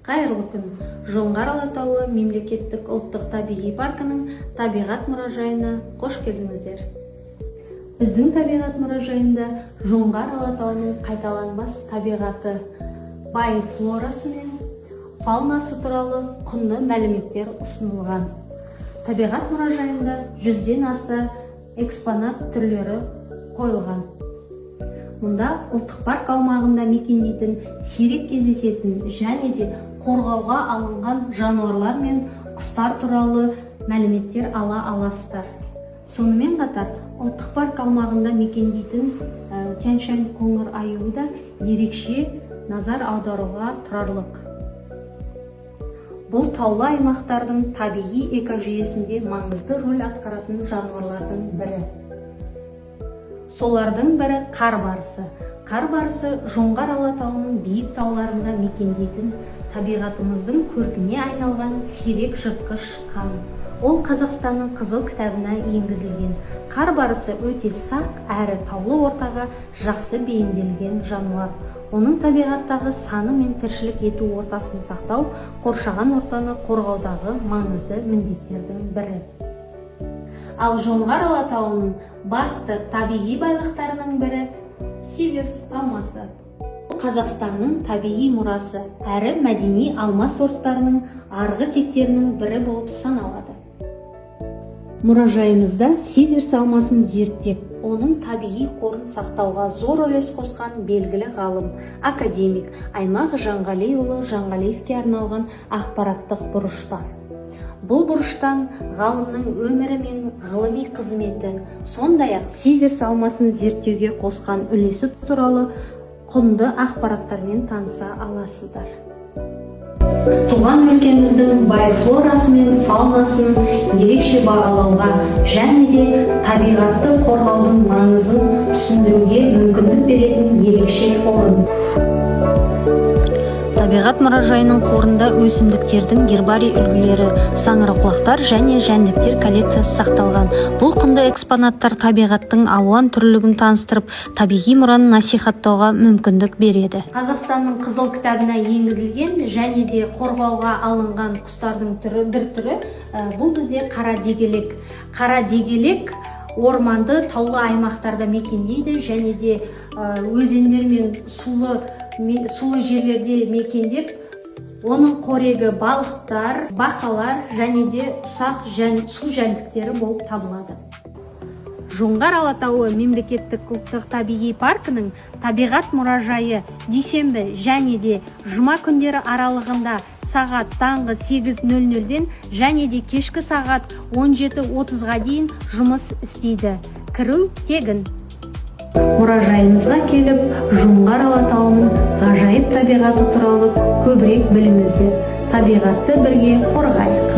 Қайырлы күн. Жоңғар Алатауы мемлекеттік ұлттық табиғи паркінің табиғат мұражайына қош келдіңіздер. Біздің табиғат мұражайында Жоңғар Алатауының қайталанбас табиғаты, бай флорасы мен фаунасы туралы құнды мәліметтер ұсынылған. Табиғат мұражайында 100-ден аса экспонат түрлері қойылған. Мұнда ұлттық парк аумағында мекендейтін сирек кездесетін және де қорғауға алынған жануарлар мен құстар туралы мәліметтер ала аласыздар. Сонымен қатар ұлттық парк аумағында мекендейтін Тянь-Шань қоңыр аюы да ерекше назар аударуға тұрарлық. Бұл таулы аймақтардың табиғи экожүйесінде маңызды рөл атқаратын жануарлардың бірі. Солардың бірі қар барысы. Қар барысы Жоңғар Алатауының биік тауларында мекендейтін табиғатымыздың көркіне айналған сирек жыртқыш қан. Ол Қазақстанның қызыл кітабына енгізілген. Қар барысы өте сақ әрі таулы ортаға жақсы бейімделген жануар. Оның табиғаттағы саны мен тіршілік ету ортасын сақтау, қоршаған ортаны қорғаудағы маңызды міндеттердің бірі. Ал Жоңғар Алатауының басты табиғи байлықтарының бірі Сиверс алмасы. Қазақстанның табиғи мұрасы әрі мәдени алма сорттарының арғы тектерінің бірі болып саналады. Мұражайымызда Сиверс алмасын зерттеп, оның табиғи қорын сақтауға зор үлес қосқан белгілі ғалым, академик Аймақ Жанғалиұлы Жанғалиевке арналған ақпараттық бұрыш бар. Бұл бұрыштан ғалымның өмірі мен ғылыми қызметі, сондай-ақ Сиверс алмасын зерттеуге қосқан үлесі туралы құнды ақпараттармен таныса аласыздар. Туған өлкеміздің бай флорасы мен фаунасын ерекше бағалауға және де табиғатты қорғаудың маңызын түсіндіруге мүмкіндік беретін ерекше орын. Табиғат мұражайының қорында өсімдіктердің гербарий үлгілері, саңырауқұлақтар және жәндіктер коллекциясы сақталған. Бұл құнды экспонаттар табиғаттың алуан түрлілігін таныстырып, табиғи мұраны насихаттауға мүмкіндік береді. Қазақстанның қызыл кітабына енгізілген және де қорғауға алынған құстардың бір түрі бұл бізде қара дегелек. Қара дегелек орманды таулы аймақтарда мекендейді және де өзендер мен сулы жерлерде мекендеп, оның қорегі балықтар, бақалар және де ұсақ су жәндіктері болып табылады. Жоңғар Алатауы мемлекеттік ұлттық табиғи паркінің табиғат мұражайы дүйсенбі және де жұма күндері аралығында сағат таңғы 8:00-ден және де кешкі сағат 17:30-ға дейін жұмыс істейді. Кіру тегін. Мұражайымызға келіп, Жоңғар Алатауының ғажайып табиғаты туралы көбірек біліңіздер. Табиғатты бірге қорғайық.